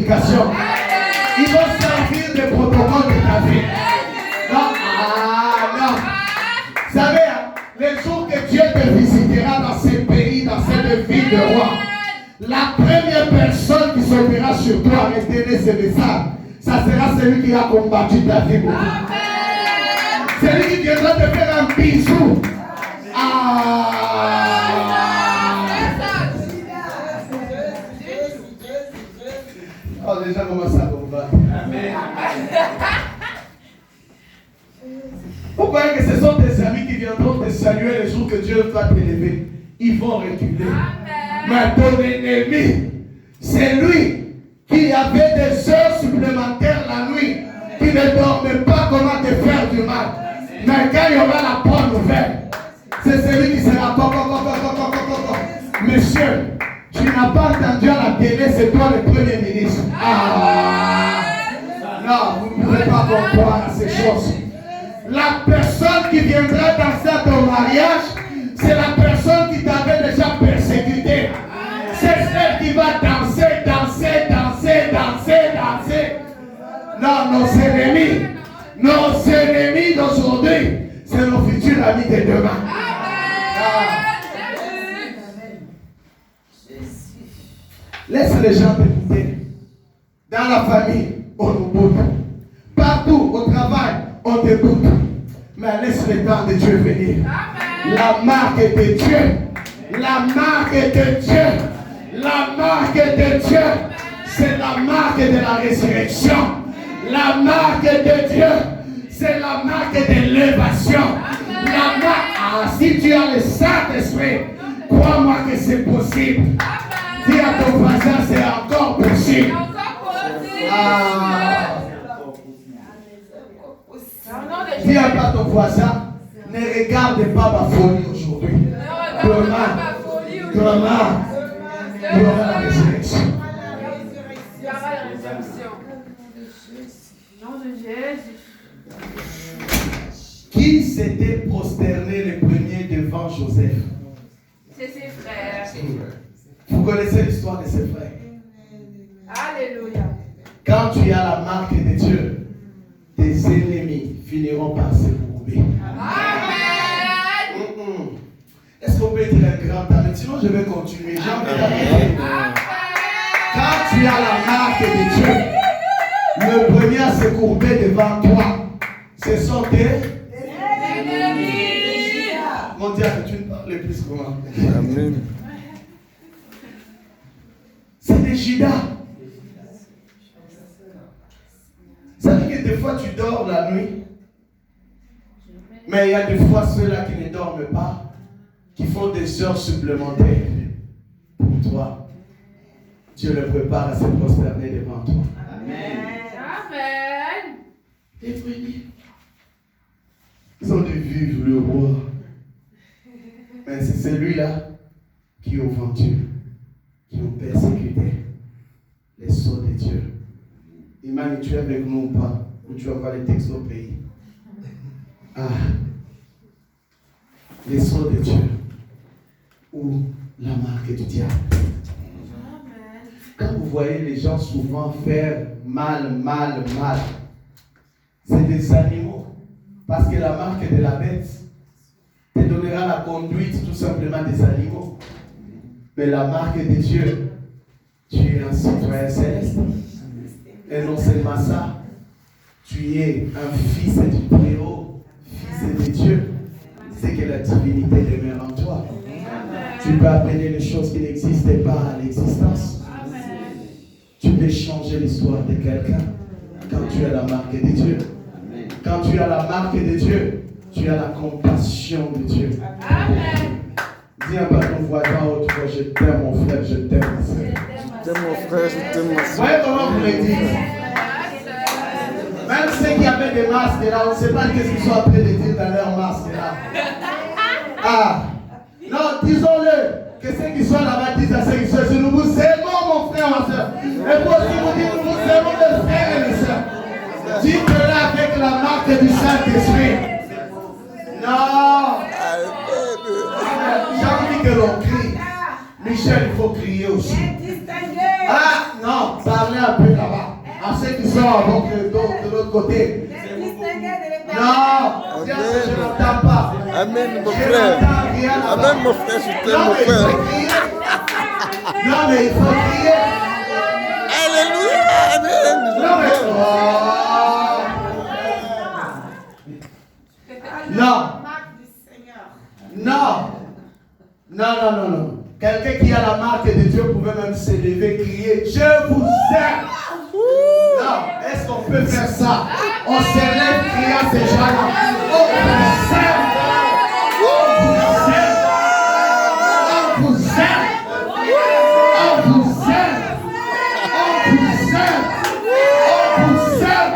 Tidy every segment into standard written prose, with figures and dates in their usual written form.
prédication. Ils vont servir des protocoles de ta vie. Non, non. Vous savez, les jours que Dieu te visitera dans ces pays, dans cette ville de roi, la première personne qui sautera sur toi, retenez ce message, ça sera celui qui a combattu ta vie. Celui qui viendra te faire un bisou. Oh, les gens commencent à combattre. Amen. Vous voyez que ce sont tes amis qui viendront te saluer les jours que Dieu va t'élever. Ils vont reculer. Mais ton ennemi, c'est lui qui avait des heures supplémentaires la nuit, qui ne dormait pas comment te faire du mal. Mais quand il y aura la bonne nouvelle, c'est celui qui sera Monsieur, tu n'as pas entendu à la télé, c'est toi le premier ministre. Non, vous ne pouvez pas comprendre ces choses. La personne qui viendra danser à ton mariage, c'est la personne qui t'avait déjà persécuté. C'est celle qui va danser. Non, nos ennemis d'aujourd'hui, c'est nos futurs amis de demain. Laisse les gens t'écouter. Dans la famille, on nous boude. Partout, au travail, on te boude. Mais laisse le temps de Dieu venir. La marque de Dieu. La marque de Dieu. La marque de Dieu. C'est la marque de la résurrection. La marque de Dieu. C'est la marque de l'élévation. La marque. Si tu as le Saint-Esprit, crois-moi que c'est possible. Dis à ton voisin, c'est encore possible. Dis à ton voisin, ne regarde pas ma folie aujourd'hui. Demain, il y aura la résurrection. Qui s'était prosterné le premier devant Joseph? C'est ses frères. Vous connaissez l'histoire de ses frères. Alléluia. Quand tu as la marque de Dieu, tes ennemis finiront par se courber. Amen. Est-ce qu'on peut dire un grand amen? Sinon, je vais continuer. J'ai envie d'arrêter. Quand tu as la marque de Dieu, le premier à se courber devant toi, ce sont tes ennemis. Mon Dieu, tu ne parles plus comment? Amen. C'est des Judas. Ça veut dire que des fois tu dors la nuit, mais il y a des fois ceux-là qui ne dorment pas, qui font des heures supplémentaires pour toi. Dieu le prépare à se prosterner devant toi. Amen. Amen. Les premiers, ils ont dû vivre le roi. Mais c'est celui-là qui ont vendu, qui ont persécuté les sceaux de Dieu. Imani, tu es avec nous ou pas? Ou tu vas voir les textes au pays? Les sceaux de Dieu. Ou la marque du diable. Quand vous voyez les gens souvent faire mal, c'est des animaux. Parce que la marque de la bête te donnera la conduite tout simplement des animaux. Mais la marque de Dieu, tu es un citoyen céleste. Et non seulement ça, tu es un fils du Très-Haut, fils de Dieu. C'est que la divinité demeure en toi. Tu peux appeler les choses qui n'existaient pas à l'existence. Tu peux changer l'histoire de quelqu'un quand tu as la marque de Dieu. Quand tu as la marque de Dieu, tu as la compassion de Dieu. Amen. Dis un peu à ton voisin, oh, tu vois, je t'aime mon frère, je t'aime ma soeur. Je t'aime mon frère, je t'aime ma soeur. Voyez comment vous le dites. Même ceux qui avaient des masques là, on ne sait pas qu'est-ce qu'ils sont en train de dire dans leurs masques là. Non, disons-le, que ceux qui sont là-bas disent à ceux qui sont, nous vous aimons mon frère, ma soeur. Et vous aussi vous dites, nous vous aimons les frères et les soeurs. Dites-le avec la marque du Saint-Esprit. Non. J'ai envie que l'on crie. Michel, il faut crier aussi. Non, parlez un peu là. ceux qui sont à de l'autre côté. Non, je n'entends pas. Amen, mon frère. Amen, mon frère, je t'aime, mon frère. Non, mais il faut crier. Alléluia, amen. Non, mais... Non. Non. Non. Quelqu'un qui a la marque de Dieu pouvait même se lever, crier, je vous aime. Non, est-ce qu'on peut faire ça? On se lève, crier à ces gens-là. On vous aime. On vous aime. On vous aime. On vous aime. On vous aime.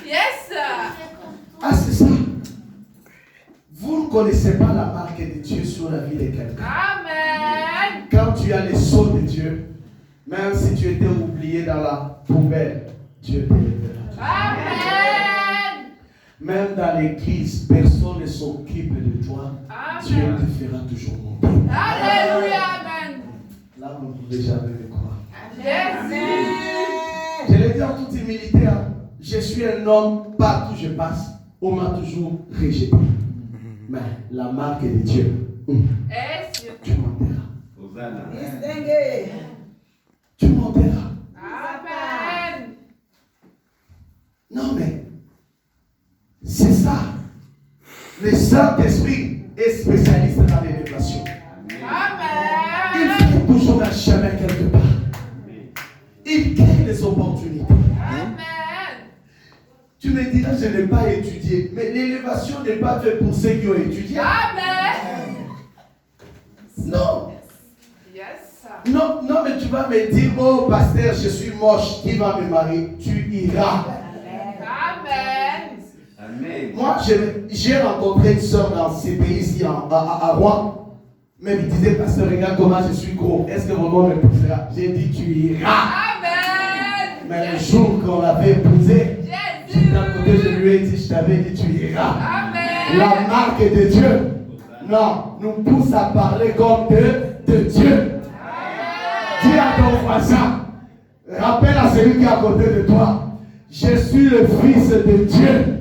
Yes. Ah, c'est ça. Vous ne connaissez pas la marque de Dieu sur la vie de quelqu'un. Amen. Quand tu as les sceaux de Dieu, même si tu étais oublié dans la poubelle, Dieu t'élèvera. Amen. Même dans l'église, personne ne s'occupe de toi. Amen. Dieu te fera toujours monter. Alléluia. Amen. Là, vous ne pouvez jamais le croire. Jésus. Je le dis en toute humilité, hein. Je suis un homme, partout où je passe, on m'a toujours rejeté. Mais la marque de Dieu, Et sur tu m'enterras. Distingué. Tu m'enterras. Amen. Non mais, c'est ça. Le Saint-Esprit est spécialiste dans l'élévation. Amen. Il fait toujours un chemin quelque part. Il crée des opportunités. Amen. Tu me diras, je n'ai pas étudié. Mais l'élévation n'est pas faite pour ceux qui ont étudié. Amen. Non. Yes. Non, mais tu vas me dire, oh pasteur, je suis moche, qui va me marier? Tu iras. Amen. Moi, j'ai rencontré une soeur dans ces pays ici, à Rouen. Mais il disait, pasteur, regarde comment je suis gros. Est-ce que mon homme m'épousera? J'ai dit, tu iras. Amen. Mais le jour qu'on l'avait épousé, Jésus. d'un côté, je lui ai dit, je t'avais dit, tu iras. Amen. La marque de Dieu, non, nous pousse à parler comme de Dieu. Dis à ton voisin, rappelle à celui qui est à côté de toi, je suis le fils de Dieu.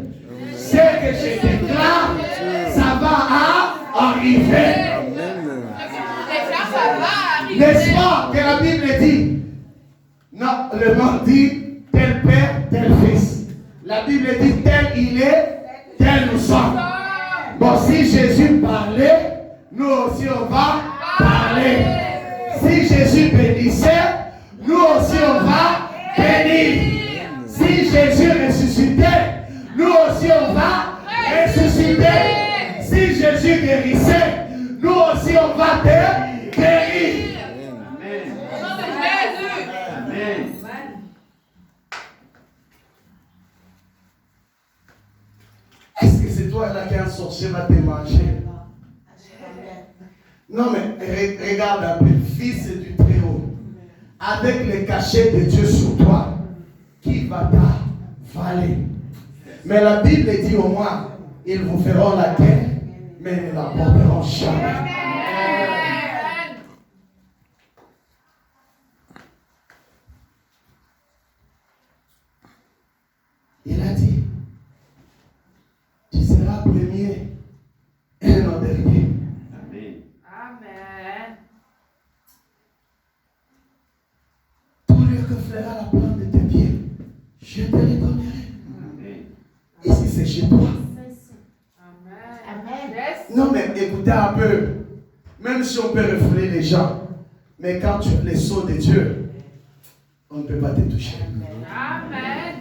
Ce que je déclare, ça va arriver. N'est-ce pas que la Bible dit? Non, le monde dit tel père, tel fils. La Bible dit tel il est, tel nous sommes. Bon, si Jésus parlait, nous aussi on va parler. Si Jésus bénissait, nous aussi on va bénir. Si Jésus ressuscitait, nous aussi on va ressusciter. Si Jésus guérissait, nous aussi on va guérir. Au nom de Jésus. Amen. Est-ce que c'est toi là qu'un sorcier va te manger? Non mais regarde un peu, fils du Très-Haut, avec le cachet de Dieu sur toi, qui va t'avaler? Mais la Bible dit au moins, ils vous feront la guerre, mais ils ne la porteront jamais. Amen. Il a dit, tu seras premier et non dernier. Amen. Amen. Tout lieu que fera la plante de tes pieds, je te le donnerai. Amen. Ici c'est chez toi. Amen. Yes. Non mais écoutez un peu, même si on peut refouler les gens, mais quand tu as les sceaux de Dieu, on ne peut pas te toucher. Amen.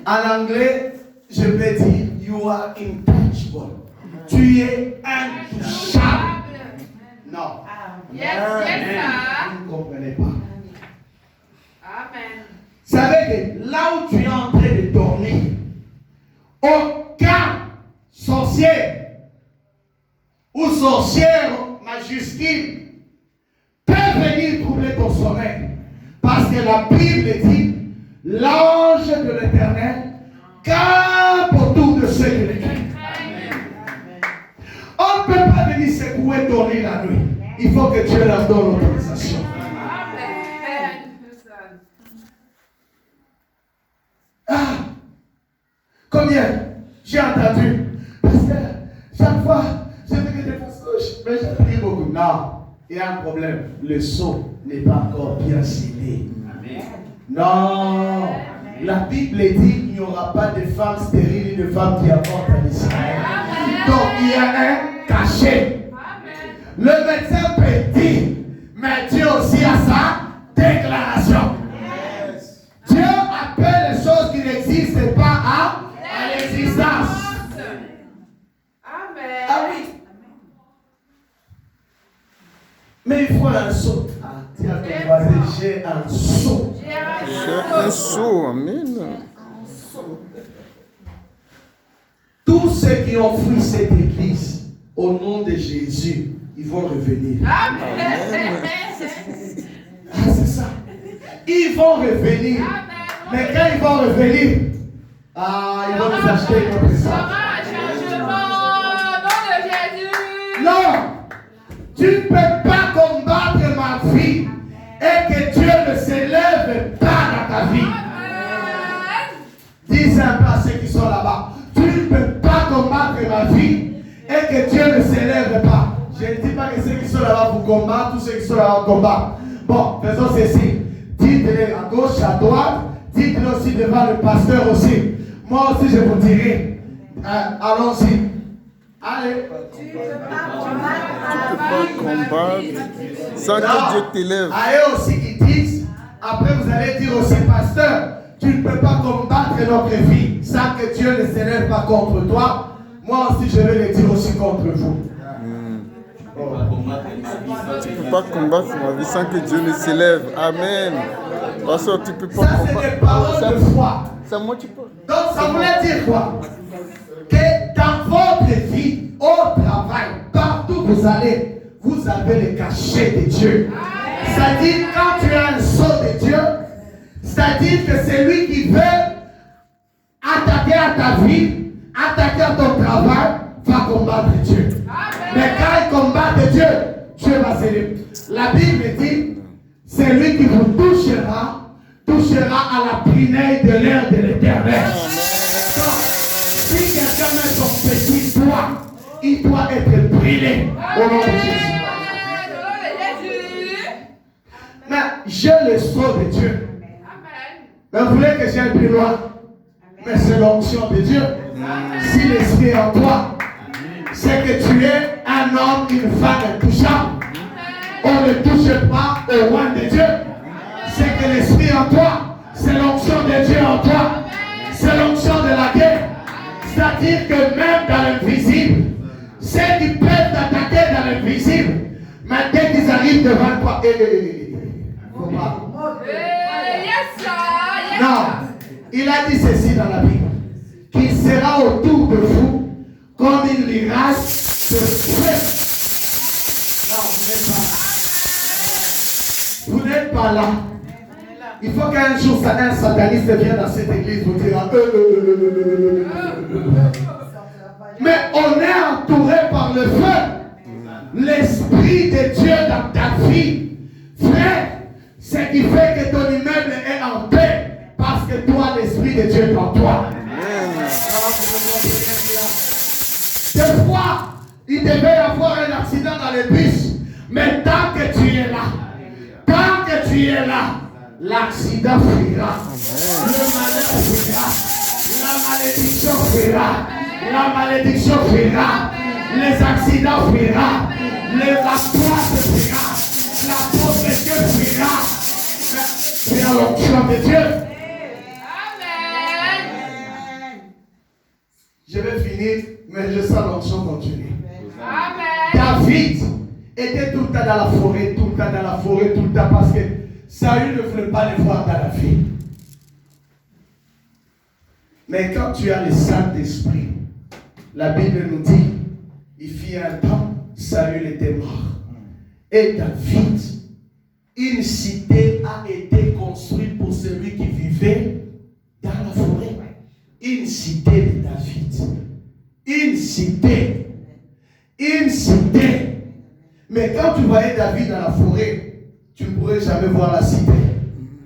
En anglais, je peux dire, you are intouchable. Tu es intouchable. Non. Yes, yes, sir. Vous ne comprenez pas. Amen. Vous savez que là où tu es en train de dormir, aucun sorcier ou sorcière majuscule peut venir troubler ton sommeil. Parce que la Bible dit, l'ange de l'Éternel campe autour de ceux qui le craignent. On ne peut pas venir secouer ton lit la nuit. il faut que Dieu leur donne l'autorisation. Ah, combien j'ai entendu, pasteur, chaque fois, je fais que des fausses couches, mais j'ai prié beaucoup. Non, il y a un problème. Le sceau n'est pas encore bien scellé. Non, la Bible dit qu'il n'y aura pas de femmes stériles et de femmes qui avortent en Israël. Donc il y a un cachet. Le médecin peut dire, mais Dieu aussi a sa déclaration. Dieu appelle les choses qui n'existent pas à l'existence. Amen. Ah oui. Mais il faut un sceau. Ah, tiens, ton voisin, j'ai un sceau. J'ai un sceau, amen. Tous ceux qui ont fui cette église, au nom de Jésus, ils vont revenir. Amen. Ah, c'est ça. Ils vont revenir. Mais quand ils vont revenir, ils vont nous acheter une autre salle. Non, tu ne peux pas combattre ma vie et que Dieu ne s'élève pas dans ta vie. Dis un peu à ceux qui sont là-bas. Tu ne peux pas combattre ma vie et que Dieu ne s'élève pas. Je ne dis pas que ceux qui sont là-bas vous combattent, tous ceux qui sont là-bas combattent. Bon, faisons ceci. Dites-le à gauche, à droite. Dites-le aussi devant le pasteur aussi. Moi aussi je vous dirai. Allons-y. Allez. Tu ne peux pas combattre sans que Dieu t'élève. À eux aussi qui disent, après vous allez dire aussi, pasteur, tu ne peux pas combattre notre vie sans que Dieu ne s'élève pas contre toi. Moi aussi je vais le dire aussi contre vous. Tu ne peux pas combattre ma vie sans que Dieu ne s'élève. Amen. Parce que tu ne peux pas Ça c'est des paroles de foi. C'est moi tu peux. Donc ça voulait dire quoi? Que dans votre vie, au travail, partout où vous allez, vous avez le cachet de Dieu. C'est-à-dire quand tu as un sceau de Dieu, c'est-à-dire que c'est lui qui veut attaquer à ta vie, attaquer à ton travail, va combattre Dieu. Mais quand il combat Dieu, Dieu va s'élever. La Bible dit, c'est lui qui vous touchera à la prunelle de l'air de l'Éternel. Donc, si quelqu'un met son petit doigt, il doit être brûlé au nom de Jésus. Mais j'ai le sceau de Dieu. Mais vous voulez que j'aille plus loin? Mais c'est l'onction de Dieu. Si l'esprit est en toi, c'est que tu es un homme, une femme intouchable. On ne touche pas au roi de Dieu. C'est que l'esprit en toi, c'est l'onction de Dieu en toi. C'est l'onction de la guerre. C'est-à-dire que même dans l'invisible, ceux qui peuvent t'attaquer dans l'invisible, mais dès qu'ils arrivent devant toi, faut pas. Non, il a dit ceci dans la Bible, qu'il sera autour de vous comme une mirage de feu. Non, vous n'êtes pas là. Il faut qu'un jour un sataniste vienne dans cette église vous dira mais on est entouré par le feu. L'esprit de Dieu dans ta vie, frère, ce qui fait que ton immeuble est en paix, parce que toi, l'esprit de Dieu est en toi. Des fois, il devait y avoir un accident dans le bus, mais tant que tu es là, l'accident fuira, le malheur fuira, la malédiction fuira, les accidents fuira, la poisse fuira, la pauvreté fuira. C'est à l'onction de Dieu. Amen. Je vais finir, mais je sens l'onction continuer. Amen. David était tout le temps dans la forêt, tout le temps, parce que Saül ne voulait pas le voir dans la vie. Mais quand tu as le Saint-Esprit, la Bible nous dit, il fit un temps, Saül était mort. Et David, une cité a été construite pour celui qui vivait dans la forêt. Une cité de David. Une cité. Mais quand tu voyais David dans la forêt, tu ne pourrais jamais voir la cité.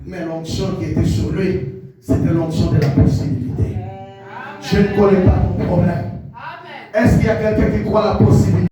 Mais l'onction qui était sur lui, c'était l'onction de la possibilité. Je ne connais pas ton problème. Est-ce qu'il y a quelqu'un qui croit la possibilité?